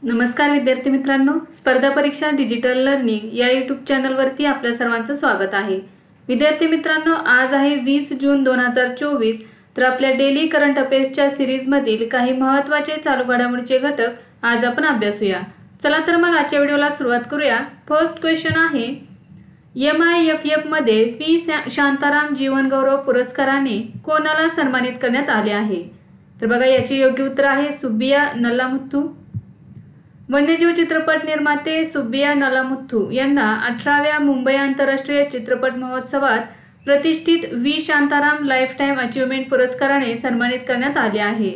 नमस्कार विद्यार्थी मित्रांनो, स्पर्धा परीक्षा डिजिटल लर्निंग या यूट्यूब चॅनलवरती आपल्या सर्वांचं स्वागत आहे। विद्यार्थी मित्रांनो, आज आहे 20 जून 2024। तर आपल्या डेली करंट अफेअर्सच्या सीरीज मधील काही महत्त्वाचे चालू घडामोडीचे घटक आज आपण अभ्यासूया। चला तर मग आजच्या व्हिडिओला सुरुवात करूया। फर्स्ट क्वेश्चन आहे, MIFF मध्ये पी शांताराम जीवन गौरव पुरस्काराने कोणाला सन्मानित करण्यात आले आहे? तर बघा, याचे योग्य उत्तर आहे सुब्बिया नल्लामुथू। वन्यजीव चित्रपट निर्माते सुब्बिया नलामुथू यांना 18व्या मुंबई आंतरराष्ट्रीय चित्रपट महोत्सवात प्रतिष्ठित व्ही शांताराम लाईफटाईम अचीवमेंट पुरस्काराने सन्मानित करण्यात आले आहे।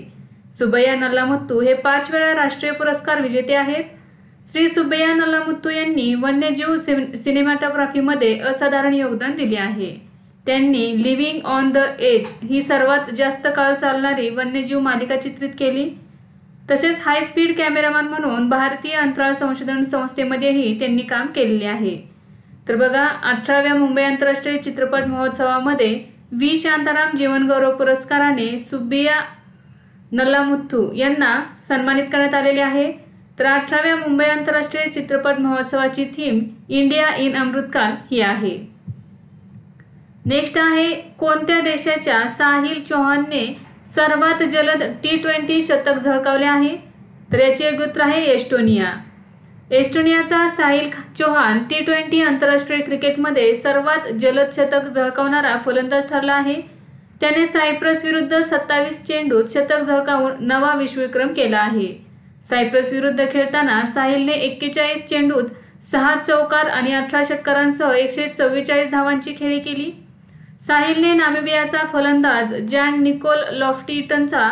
सुब्बिया नलामुथू हे 5 वेळा राष्ट्रीय पुरस्कार विजेते आहेत। श्री सुब्बिया नलामुथू यांनी वन्यजीव सिनेमॅटोग्राफीमध्ये असाधारण योगदान दिले आहे। त्यांनी लिव्हिंग ऑन द एज ही सर्वात जास्त काळ चालणारी वन्यजीव मालिका चित्रित केली। तसेच हाय स्पीड कॅमेरामॅन म्हणून भारतीय अंतराळ संशोधन संस्थेमध्येही त्यांनी काम केलेले आहे। तर बघा, 18व्या मुंबई आंतरराष्ट्रीय चित्रपट महोत्सवामध्ये व्ही शांताराम जीवन गौरव पुरस्काराने सुब्बिया नल्लामुथू यांना सन्मानित करण्यात आलेले आहे। तर 18व्या मुंबई आंतरराष्ट्रीय चित्रपट महोत्सवाची थीम इंडिया इन अमृतकाल ही आहे। नेक्स्ट आहे, कोणत्या देशाच्या साहिल चौहानने सर्वात जलद T20 शतक झळकावले आहे? तर याचे योग्य उत्तर आहे एस्टोनिया। एस्टोनियाचा साहिल चौहान T20 आंतरराष्ट्रीय क्रिकेटमध्ये सर्वात जलद शतक झळकावणारा फलंदाज ठरला आहे। त्याने सायप्रस विरुद्ध 27 चेंडूत शतक झळकावून नवा विश्वविक्रम केला आहे। सायप्रस विरुद्ध खेळताना साहिलने 41 चेंडूत 6 चौकार आणि 18 षटकारांसह 144 धावांची खेळी केली। साहिलने नामिबियाचा फलंदाज जॅन निकोल लॉफ्टिटनचा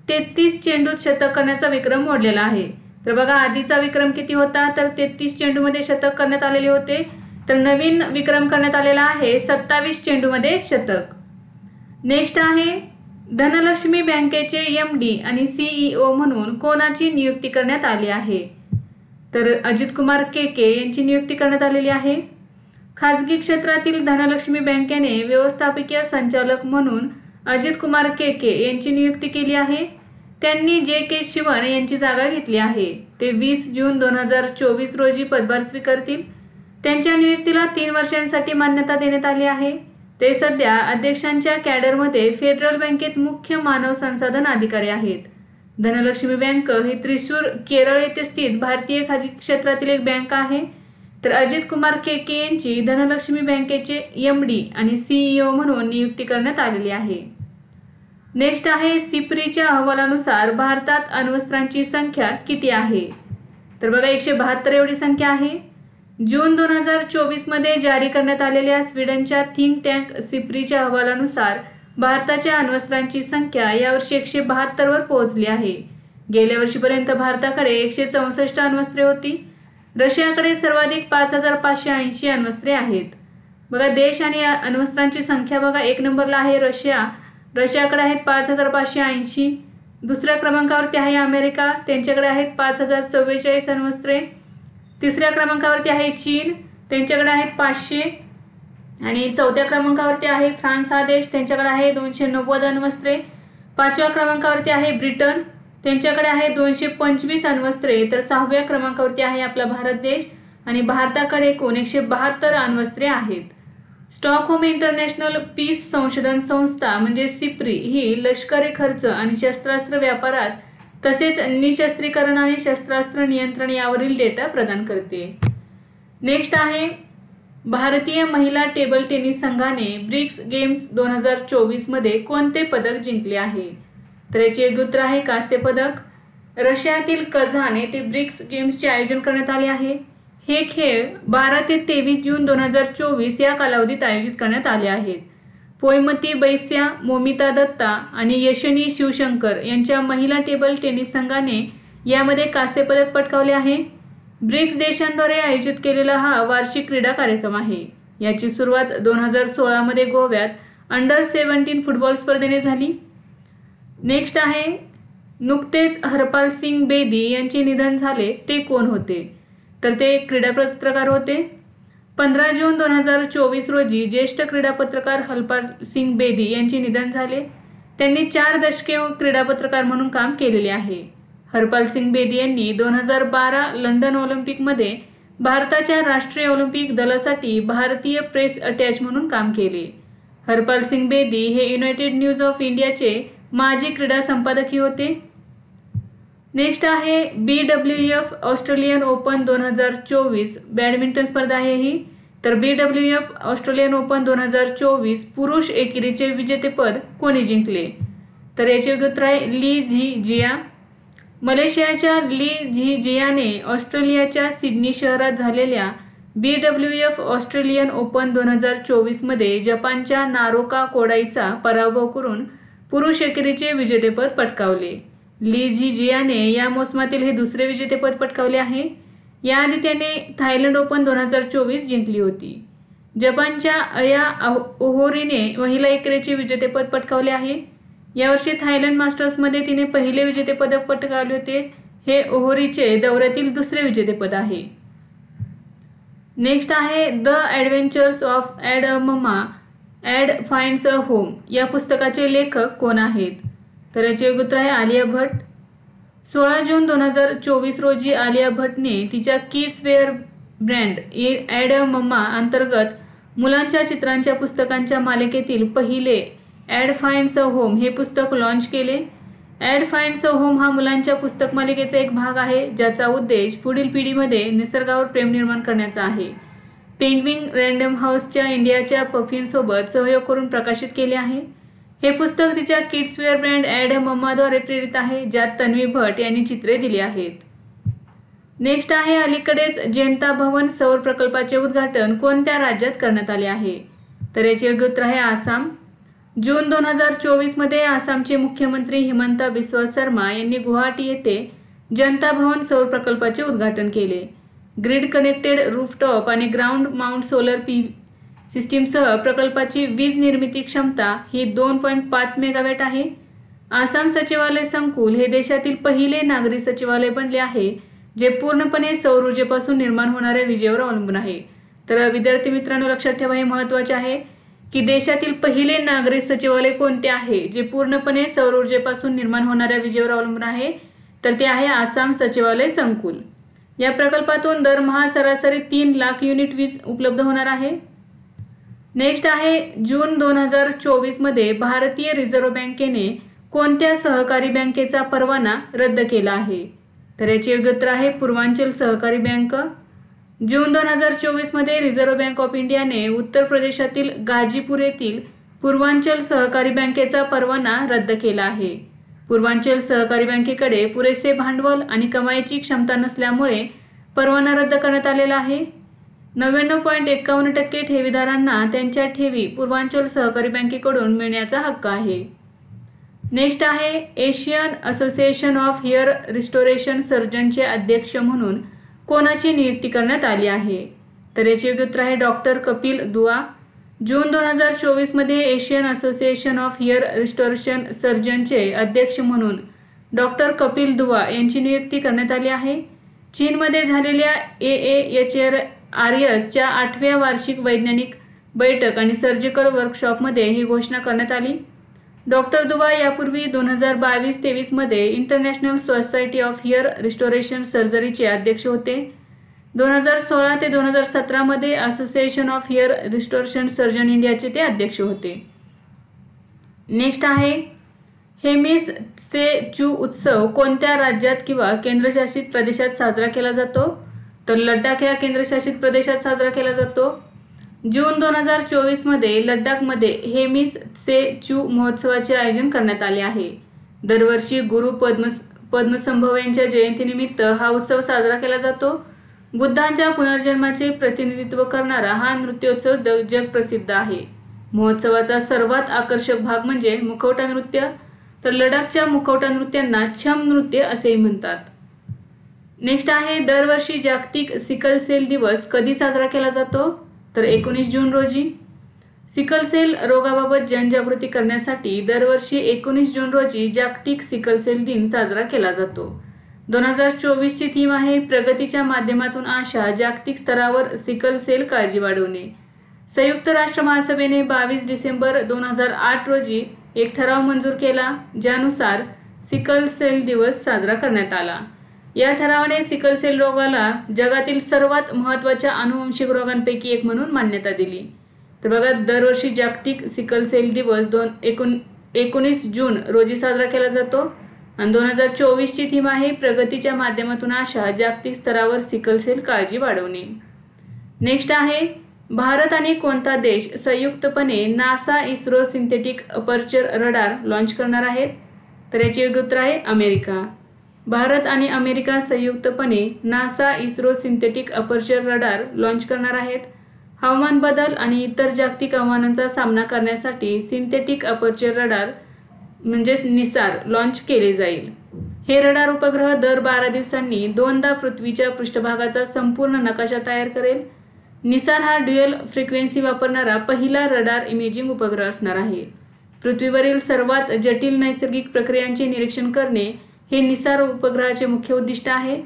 33 चेंडूत शतक करण्याचा विक्रम मोडलेला आहे। तर बघा, आधीचा विक्रम किती होता? तर 33 चेंडूमध्ये शतक करण्यात आलेले होते। तर नवीन विक्रम करण्यात आलेला आहे 27 चेंडूमध्ये शतक। नेक्स्ट आहे, धनलक्ष्मी बँकेचे MD आणि CEO म्हणून कोणाची नियुक्ती करण्यात आली आहे? तर अजित कुमार केके यांची नियुक्ती करण्यात आलेली आहे। खाजगी क्षेत्रातील धनलक्ष्मी बँकेने व्यवस्थापकीय संचालक म्हणून अजित कुमार केके यांची नियुक्ती केली आहे। त्यांनी JK शिवन यांची जागा घेतली आहे। ते 20 जून 2024 रोजी पदभार स्वीकारतील। त्यांच्या नियुक्तीला 3 वर्षांसाठी मान्यता देण्यात आली आहे। ते सध्या अध्यक्षांच्या कॅडरमध्ये फेडरल बँकेत मुख्य मानव संसाधन अधिकारी आहेत। धनलक्ष्मी बँक ही त्रिशूर, केरळ येथे स्थित भारतीय खाजगी क्षेत्रातील एक बँक आहे। तर अजित कुमार केके यांची धनलक्ष्मी बँकेचे MD आणि CEO म्हणून नियुक्ती करण्यात आलेली आहे। नेक्स्ट आहे, सिप्रीच्या अहवालानुसार भारतात अण्वस्त्रांची संख्या किती आहे? तर बघा, 172 एवढी संख्या आहे। जून 2024 मध्ये जारी करण्यात आलेल्या स्वीडनच्या थिंक टँक सिप्रीच्या अहवालानुसार भारताच्या अण्वस्त्रांची संख्या यावर्षी 172 वर पोहोचली आहे। गेल्या वर्षीपर्यंत भारताकडे 164 अण्वस्त्रे होती। रशियाकडे सर्वाधिक 5580 अण्वस्त्रे आहेत। बघा, देश आणि अण्वस्त्रांची संख्या बघा, 1 नंबरला आहे रशिया। रशियाकडे आहेत 5580। दुसऱ्या क्रमांकावरती आहे अमेरिका, त्यांच्याकडे आहेत 5044 अण्वस्त्रे। तिसऱ्या क्रमांकावरती आहे चीन, त्यांच्याकडे आहेत 500। आणि चौथ्या क्रमांकावरती आहे फ्रान्स हा देश, त्यांच्याकडे आहे 290 अण्वस्त्रे। 5व्या क्रमांकावरती आहे ब्रिटन, त्यांच्याकडे आहे 225 अण्वस्त्रे। तर 6व्या क्रमांकावरती आहे आपला भारत देश आणि भारताकडे एकूण 172 अण्वस्त्रे आहेत। स्टॉकहोम इंटरनॅशनल पीस संशोधन संस्था म्हणजे सिप्री ही लष्करी खर्च आणि शस्त्रास्त्र व्यापारात तसेच निशस्त्रीकरण आणि शस्त्रास्त्र नियंत्रण यावरील डेटा प्रदान करते। नेक्स्ट आहे, भारतीय महिला टेबल टेनिस संघाने ब्रिक्स गेम्स 2024 मध्ये कोणते पदक जिंकले आहे? तर याचे योग्य उत्तर आहे कांस्य पदक। रशियातील कझान येथे ब्रिक्स गेम्सचे आयोजन करण्यात आले आहे। हे खेळ 12 ते 23 जून 2024 या कालावधीत आयोजित करण्यात आले आहेत। पोयमती बैस्या, मोमिता दत्ता आणि यशनी शिवशंकर यांच्या महिला टेबल टेनिस संघाने यामध्ये कांस्य पदक पटकावले आहे। ब्रिक्स देशांद्वारे आयोजित केलेला हा वार्षिक क्रीडा कार्यक्रम आहे। याची सुरुवात 2016 मध्ये गोव्यात अंडर-17 फुटबॉल स्पर्धेने झाली। नेक्स्ट आहे, नुकतेच हरपाल सिंग बेदी यांचे निधन झाले, ते कोण होते? तर ते क्रीडा पत्रकार होते। 15 जून 2024 रोजी ज्येष्ठ क्रीडा पत्रकार हरपाल सिंग बेदी यांचे निधन झाले। त्यांनी 4 दशके क्रीडा पत्रकार म्हणून काम केलेले आहे। हरपाल सिंग बेदी यांनी 2012 लंडन ऑलिम्पिकमध्ये भारताच्या राष्ट्रीय ऑलिम्पिक दलासाठी भारतीय प्रेस अटॅच म्हणून काम केले। हरपाल सिंग बेदी हे युनायटेड न्यूज ऑफ इंडियाचे माजी क्रीडा संपादकही होते। नेक्स्ट आहे BWF ऑस्ट्रेलियन ओपन 2024 बॅडमिंटन स्पर्धा आहे ही। तर BWF ऑस्ट्रेलियन ओपन 2024 पुरुष एकेरीचे विजेतेपद कोणी जिंकले? तर याचे उत्तर आहे ली झी जिया। मलेशियाच्या ली झी जियाने ऑस्ट्रेलियाच्या सिडनी शहरात झालेल्या BWF ऑस्ट्रेलियन ओपन 2024 मध्ये जपानच्या नारोका कोडाईचा पराभव करून पुरुष एकेरीचे विजेतेपद पटकावले। ली झी जियाने या मोसमातील हे दुसरे विजेतेपद पटकावले आहे। याआधी त्याने थायलंड ओपन 2024 जिंकली होती। जपानच्या अया ओहोरीने महिला एकेरीचे विजेतेपद पटकावले आहे। यावर्षी थायलंड मास्टर्समध्ये तिने पहिले विजेतेपद पटकावले होते। हे ओहोरीचे दौऱ्यातील दुसरे विजेतेपद आहे। नेक्स्ट आहे the adventures of Ed a Mamma Ed finds a home या पुस्तकाचे लेखक कोण आहेत? तर याचे उत्तर आहे आलिया भट्ट। 16 जून 2024 रोजी आलिया भट्टने तिच्या kids wear brand add a Mamma अंतर्गत मुलांच्या चित्रांच्या पुस्तकांच्या मालिकेतील पहिले ॲड फाइंड्स अ होम हे पुस्तक लॉन्च केले। ॲड फाइंड्स अ होम हा मुलांच्या पुस्तक मालिकेचा एक भाग आहे, ज्याचा उद्देश पुढील पिढीमध्ये निसर्गावर प्रेम निर्माण करण्याचा आहे। पेंग्विन रँडम हाऊसच्या इंडियाच्या पफिनसोबत सहयोग करून प्रकाशित केले आहे। हे पुस्तक तिच्या kids wear brand add a मम्माद्वारे प्रेरित आहे, ज्यात तन्वी भट्ट यांनी चित्रे दिली आहेत। नेक्स्ट आहे अलीकडेच जयंता भवन सौर प्रकल्पाचे उद्घाटन कोणत्या राज्यात करण्यात आले आहे? तर याचे उत्तर आहे आसाम। जून 2024 मध्ये आसामचे मुख्यमंत्री हिमंता बिस्वा शर्मा यांनी गुवाहाटी येथे जनता भवन सौर प्रकल्पाचे उद्घाटन केले। ग्रिड कनेक्टेड रूफटॉप आणि ग्राउंड माउंट सोलर सिस्टीमसह प्रकल्पाची वीज निर्मिती क्षमता ही 2.5 मेगावॅट आहे। आसाम सचिवालय संकुल हे देशातील पहिले नागरी सचिवालय बनले आहे, जे पूर्णपणे सौर ऊर्जेपासून निर्माण होणाऱ्या विजेवर अवलंबून आहे। तर विद्यार्थी मित्रांनो, लक्षात ठेवा, हे महत्त्वाचे आहे की देशातील पहिले नागरी सचिवालय कोणते आहे जे पूर्णपणे सौर ऊर्जेपासून निर्माण होणाऱ्या विजेवर अवलंबून आहे? तर ते आहे आसाम सचिवालय संकुल। या प्रकल्पातून दरमहा सरासरी 3 लाख युनिट वीज उपलब्ध होणार आहे। नेक्स्ट आहे जून 2024 मध्ये भारतीय रिझर्व्ह बँकेने कोणत्या सहकारी बँकेचा परवाना रद्द केला आहे? तर याचे उत्तर आहे पूर्वांचल सहकारी बँक। जून 2024 मध्ये रिझर्व्ह बँक ऑफ इंडियाने उत्तर प्रदेशातील गाजीपूर येथील पूर्वांचल सहकारी बँकेचा परवाना रद्द केला आहे। पूर्वांचल सहकारी बँकेकडे पुरेसे भांडवल आणि कमाईची क्षमता नसल्यामुळे परवाना रद्द करण्यात आलेला आहे। 99.51% ठेवीदारांना त्यांच्या ठेवी पूर्वांचल सहकारी बँकेकडून मिळण्याचा हक्क आहे। नेक्स्ट आहे Asian association of hair restoration सर्जनचे अध्यक्ष म्हणून कोणाची नियुक्ती करण्यात आली आहे? तर याचे उत्तर आहे डॉक्टर कपिल दुआ। जून 2024 मध्ये Asian association of hair restoration सर्जनचे अध्यक्ष म्हणून डॉक्टर कपिल दुआ यांची नियुक्ती करण्यात आली आहे। चीनमध्ये झालेल्या AAHRS च्या 8व्या वार्षिक वैज्ञानिक बैठक आणि सर्जिकल वर्कशॉपमध्ये ही घोषणा करण्यात आली। डॉक्टर दुआ यापूर्वी 2022-23 मध्ये international society of hair restoration सर्जरीचे अध्यक्ष होते। 2016 ते 2017 मध्ये association of hair restoration surgeon इंडियाचे ते अध्यक्ष होते। नेक्स्ट आहे हेमिस से चू उत्सव कोणत्या राज्यात किंवा केंद्रशासित प्रदेशात साजरा केला जातो? तर लडाख या केंद्रशासित प्रदेशात साजरा केला जातो। जून 2024 मध्ये लडाखमध्ये हेमिस से चू महोत्सवाचे आयोजन करण्यात आले आहे। दरवर्षी गुरु पद्मसंभव यांच्या जयंतीनिमित्त हा उत्सव साजरा केला जातो। बुद्धांच्या पुनर्जन्माचे प्रतिनिधित्व करणारा हा नृत्योत्सव जगप्रसिद्ध आहे। महोत्सवाचा सर्वात आकर्षक भाग म्हणजे मुखवटा नृत्य। तर लडाखच्या मुखवटा नृत्यांना छम नृत्य असेही म्हणतात। नेक्स्ट आहे दरवर्षी जागतिक सिकल सेल दिवस कधी साजरा केला जातो? तर 19 जून रोजी। सिकल सेल रोगाबाबत जनजागृती करण्यासाठी दरवर्षी 19 जून रोजी जागतिक सिकल सेल दिन साजरा केला जातो। 2024 ची थीम आहे प्रगतीच्या माध्यमातून आशा, जागतिक स्तरावर सिकल सेल काळजी वाढवणे। संयुक्त राष्ट्र महासभेने 22 डिसेंबर 2008 रोजी एक ठराव मंजूर केला, ज्यानुसार सिकल सेल दिवस साजरा करण्यात आला। या ठरावाने सिकल सेल रोगाला जगातील सर्वात महत्त्वाच्या आनुवंशिक रोगांपैकी एक म्हणून मान्यता दिली। तर बघा, दरवर्षी जागतिक सिकल सेल दिवस 19 जून रोजी साजरा केला जातो आणि 2024 ची थीम आहे प्रगतीच्या माध्यमातून आशा, जागतिक स्तरावर सिकल सेल काळजी वाढवणे। नेक्स्ट आहे, भारत आणि कोणता देश संयुक्तपणे NASA ISRO synthetic aperture radar launch करणार आहेत? तर याचे योग्य उत्तर आहे अमेरिका। भारत आणि अमेरिका संयुक्तपणे NASA ISRO synthetic aperture radar launch करणार आहेत। हवामान बदल आणि इतर जागतिक आव्हानांचा सामना करण्यासाठी सिंथेटिक अपर्चर रडार म्हणजेच निसार लॉन्च केले जाईल। हे रडार उपग्रह दर 12 दिवसांनी दोनदा पृथ्वीच्या पृष्ठभागाचा संपूर्ण नकाशा तयार करेल। निसार हा ड्युअल फ्रिक्वेन्सी वापरणारा पहिला रडार इमेजिंग उपग्रह असणार आहे। पृथ्वीवरील सर्वात जटिल नैसर्गिक प्रक्रियांचे निरीक्षण करणे हे निसार उपग्रहाचे मुख्य उद्दिष्ट आहे।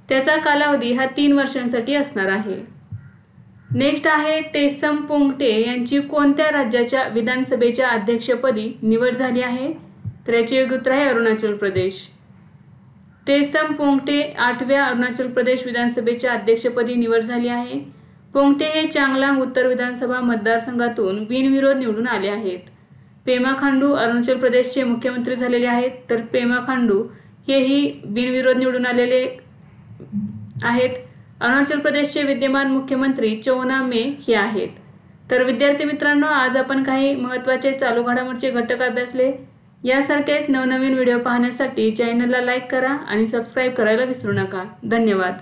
त्याचा कालावधी हा 3 वर्षांसाठी असणार आहे। नेक्स्ट आहे, तेसम पोंगटे यांची कोणत्या राज्याच्या विधानसभेच्या अध्यक्षपदी निवड झाली आहे? तर याचे योग्य उत्तर आहे अरुणाचल प्रदेश। तेसम पोंगटे 8व्या अरुणाचल प्रदेश विधानसभेच्या अध्यक्षपदी निवड झाली आहे। पोंगटे हे चांगलांग उत्तर विधानसभा मतदारसंघातून बिनविरोध निवडून आले आहेत। पेमा खांडू अरुणाचल प्रदेशचे मुख्यमंत्री झालेले आहेत। तर पेमा खांडू हेही बिनविरोध निवडून आलेले आहेत। अरुणाचल प्रदेशचे विद्यमान मुख्यमंत्री चोना मे हे आहेत। तर विद्यार्थी मित्रांनो, आज आपण काही महत्त्वाचे चालू घडामोडीचे घटक अभ्यासले। यासारखेच नवनवीन व्हिडिओ पाहण्यासाठी चॅनलला लाईक करा आणि सबस्क्राईब करायला विसरू नका। धन्यवाद।